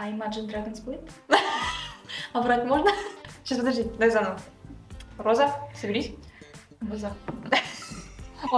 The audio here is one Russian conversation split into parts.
А Imagine Dragons будет? А врать можно? Сейчас, подожди, дай заново. Роза, соберись. Роза.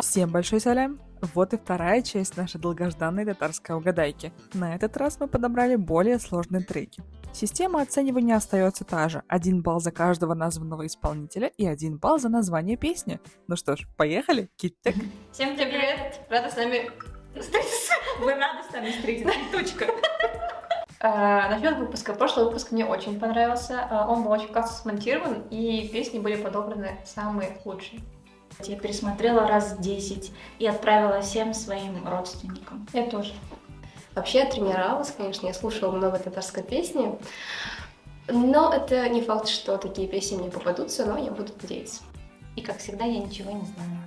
Всем большой салям! Вот и вторая часть нашей долгожданной татарской угадайки. На этот раз мы подобрали более сложные треки. Система оценивания остается та же. 1 балл за каждого названного исполнителя и 1 балл за название песни. Ну что ж, поехали, Киттек! Всем привет! Рада с нами встретиться. Вы рады с нами встретиться? Точка. Насчет выпуска. Прошлый выпуск мне очень понравился. Он был очень классно смонтирован, и песни были подобраны самые лучшие. Я пересмотрела раз 10 и отправила всем своим родственникам. Я тоже. Вообще я тренировалась, конечно, я слушала много татарской песни, но это не факт, что такие песни мне попадутся, но я буду надеяться. И, как всегда, я ничего не знаю.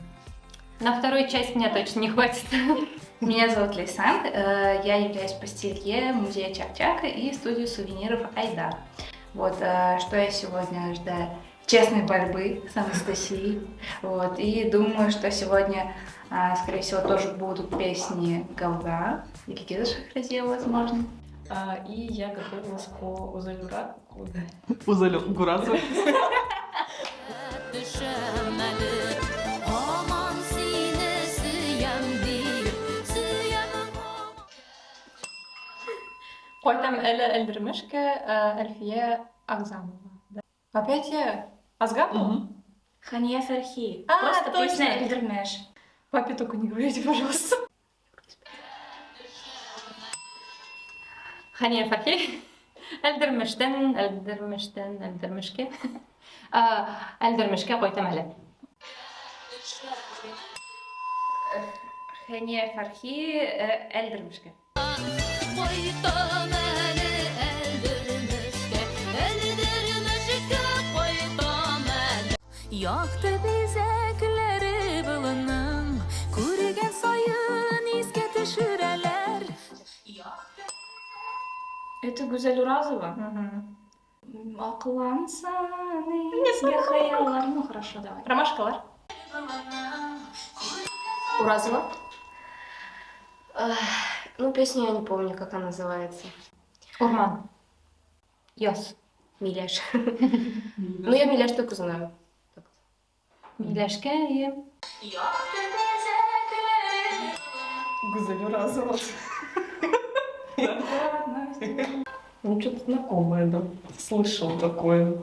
На вторую часть мне точно не хватит. Меня зовут Лейсан, я являюсь пастелье музея Чак-Чака и студии сувениров Айдар. Вот, что я сегодня ждаю? Честной борьбы с Анастасией. Вот, и думаю, что сегодня, скорее всего, тоже будут песни Галга или Кида Шахразия, возможно. И я готовилась по Узалюра. Гуразу. Поэтому Эля Эльдермешка, Эльфия Агзамова. Да. Опять я? Азгамова? Хания Фархи. А, Просто точно. песня Эльдермеш. Папе только не говорите, пожалуйста. Хания Фархи. Эльдермештен, Эльдермешке. Эльдермешке قويتم عليه. Хания Фархи, Эльдермешке. Yaktı bize külleri bulunun, kurugen soyun izge düşüreler. Это Гузель Уразова? Акыллансан, изге хаялар. Ну хорошо, давай. Ромашкалар. Уразова? Ну, песню я не помню, как она называется. Урман. Яс. Миляш. Ну, я Миляш только знаю. Миляшка и... Гузалюразова. Ну, что-то знакомое, да. Слышал такое.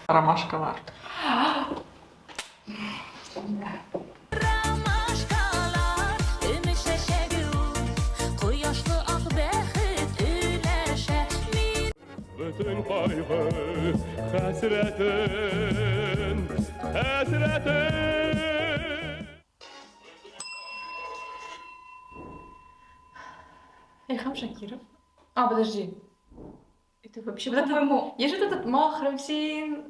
Ромашкалар. Ramaşkalar ümüşeşegü, Kuyaşlı ak bəxit üləşə. Bütün kaygı, hasretin, hasretin. Ильхам Шакиров. А, подожди. Это вообще, Вот это- по-моему... Есть же этот Махрамсин,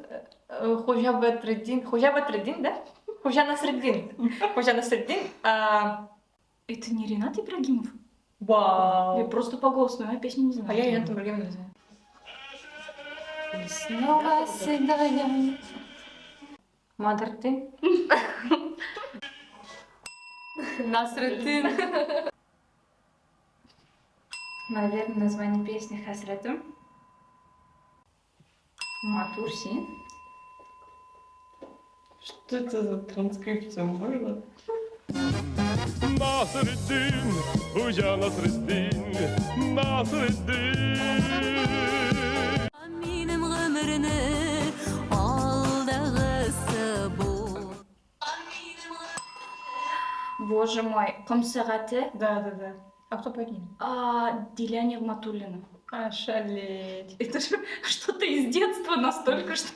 Худжа Бетреддин, да? Худжа Насреддин. Это не Ренат Ибрагимов? Я Вау. просто по голосу знаю, а песню не знаю. А я ее там другим не знаю. И снова свидание. Мадардин. Насреддин. Наверное, название песни Хасретом. Матурси. Что это за транскрипция, можно? Nasreddin, Hoca Nasreddin, Nasreddin. Benim ömrünü aldığısı bu. Боже мой, Комсарате. Да. А кто поет ним? Диляне Матулина. Шалеть. Это же что-то из детства настолько, что...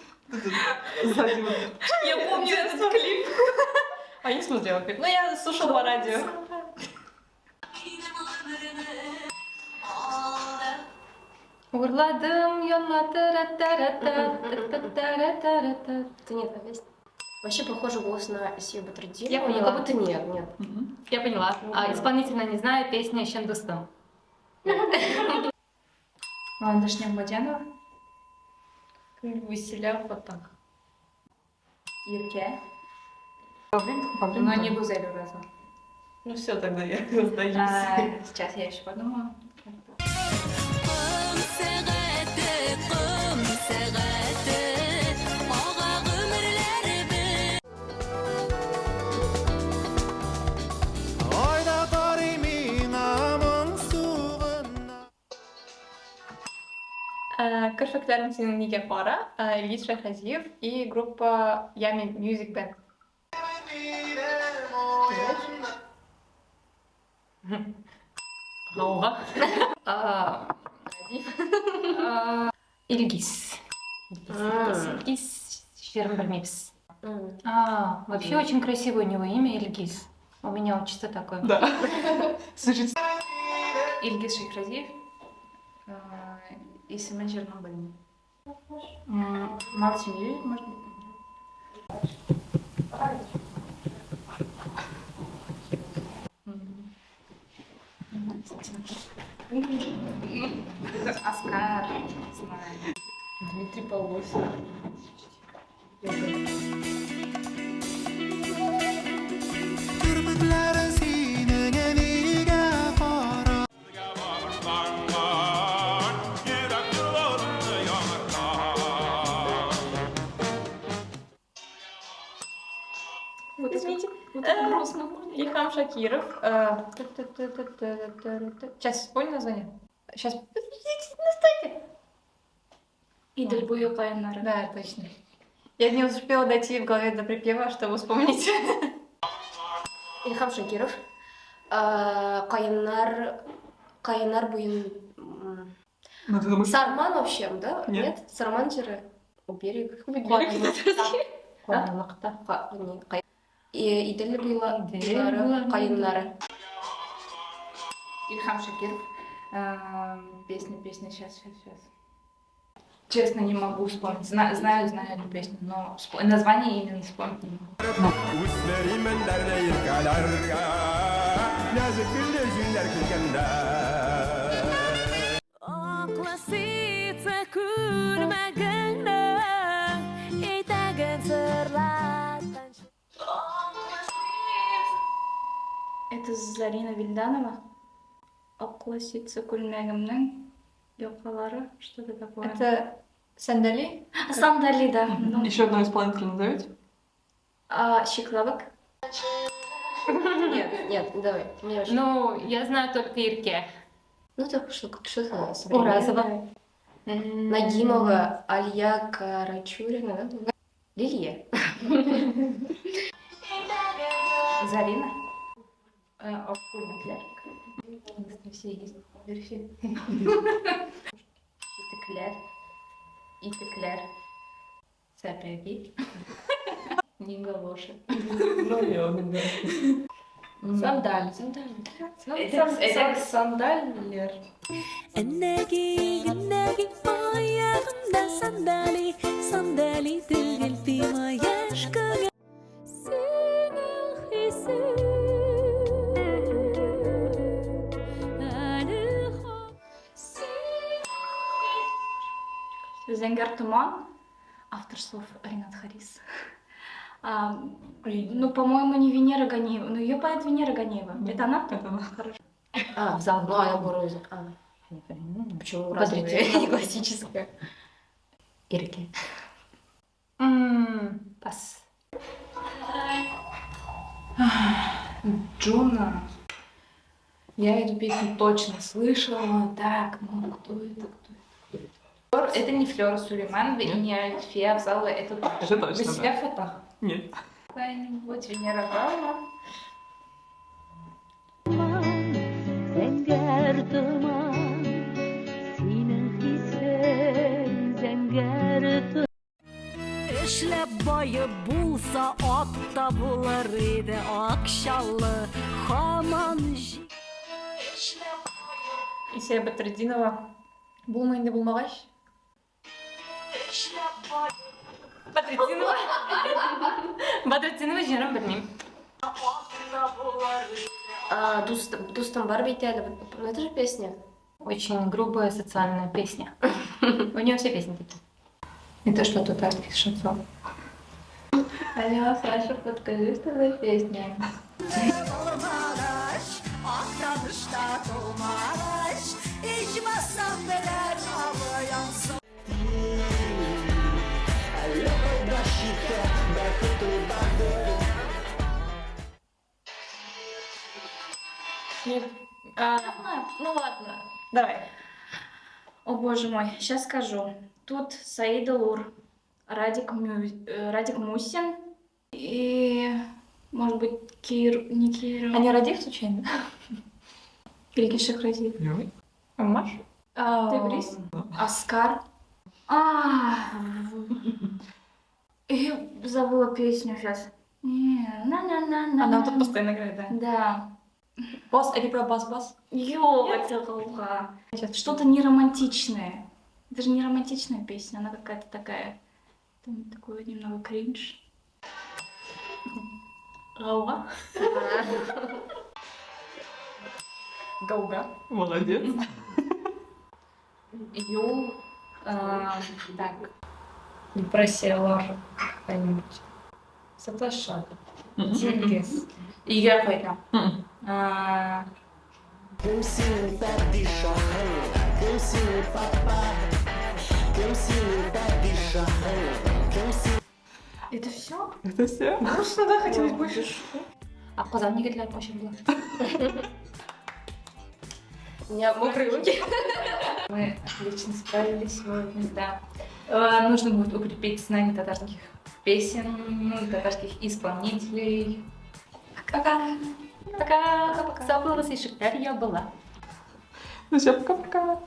Сзади вот. Я помню этот клип. А я не смотрела клип. Ну, я слушала по радио. Урладым, ёлла, тара-тара-та-та-та-та-та-та. Это не та песня. Вообще похоже голос на Сию Батруддинову, Я но поняла. как будто нет. Я поняла. А исполнительно не знаю, песня Щендустам. Дашня Бадянова. Веселя Фатах. Ирке. Павлин? Но не Гузель Уразова. Ну все, тогда я сдаюсь. Сейчас я еще подумаю. Qum sagati, oğa ömürleri bir. Көршөктөрүм сенин неге пара, Ильгиз Шайхразиев и группа Ями Music Band. Науга. Ильгиз. Ильгиз. Жерін білмейміз. М. Вообще очень красивое у него имя Ильгиз. У меня отчество такое. Да. Слушайте. Ильгиз Шайхразиев. Есімі жерін білмеймін. Мал семьи, может быть. Это Оскар, не знаю. Дмитрий Полосин. Извините, вот это грустно. Ильхам Шакиров. Сейчас вспомню название. Сейчас. Идель Буюкайнара. Да, точно. Я не успела дойти в голове до припева, чтобы вспомнить. Ильхам Шакиров. Кайынар буин. Ну, ты думаешь, Сарман вообще, да? Нет. Сарман жері. У берега. Идель буйлары, кайыннары. Ильхам Шакиров. Песня, сейчас. Честно, не могу вспомнить. Знаю эту песню, но название именно вспомнить не могу. Üstleri menderle yırkalarga Nazik güller külgende Oqlasica kulmaganda, etagan sirlatan. Это Зарина Вильданова. Окласица кульмегімнің ёқалары. Что-то такое. Это Сандали. Сандали, да. еще одного исполнителя назовете? Щеклавок. Нет, давай. Мне вообще... Ну, я знаю только Ирке. Ну, так что-то Уразова. Нагимова, Алия Карачурина, да? Лилия. Зарина. Оккультная. Все есть версии. Итекляр. Сапяги. Не галоши. Ну, я угадала. Сандаль. Это сандалер. Annagi ayağımda sandali tügültüme yaşkaga. Senin hisin Зенгер Туман. Автор слов Ринат Харис. Ну, по-моему, не Венера Ганеева. Ну, ее поэт Венера Ганеева. Это она? Это она. Хорошо. В зал. Ну, она Буруза. Почему разные? Не классическая. Ирки. Пас. Джуна. Я эту песню точно слышала. Так, ну кто это? Это не Флёр Сулейманова и не Альфия Авзалова. Это Это точно, Василя Фатах. Нет. Какая-нибудь Венера Галова. Zenger duman, senin hisen zenger duman. İşlep bayı bulsa atta bular idi akşallı haman Исия Батридинова. Булмайынды булмағаш. Батридинова. Батридинова жерін білмеймін. Дустам Барби Тяля. Ну, это же песня. Очень грубая социальная песня. У нее все песни такие. Это что татарский шансон. Алло, Саша, подскажи, что за песня? Olmaz içmezsem neler hava yansın. Ну ладно. Давай. О боже мой, сейчас скажу. Тут Саида Лур, Радик Мусин и, может быть, не Кир, А не Радив случайно? Ильгин Шахразив. Маш? Тебриз? Оскар. Я забыла песню сейчас. Она тут постоянно играет, да? Да. Бас, или про бас-бас? Ёлка. Что-то не романтичное. Это же не романтичная песня, она какая-то такая. Там такой немного кринж. Гауга. Гауга. Молодец. Ю. Так. Депрессия Лара. Какая-нибудь. Саташа. Тингис. Игорь Хойда. Это все? Это все? Конечно, да, хотелось больше. А в Казани для очень было. У меня мокрые руки. Мы отлично справились сегодня, да. Нужно будет укрепить знание татарских песен, татарских исполнителей. Пока. Пока. Забыла, если Шахтарь я была. Ну все, пока-пока.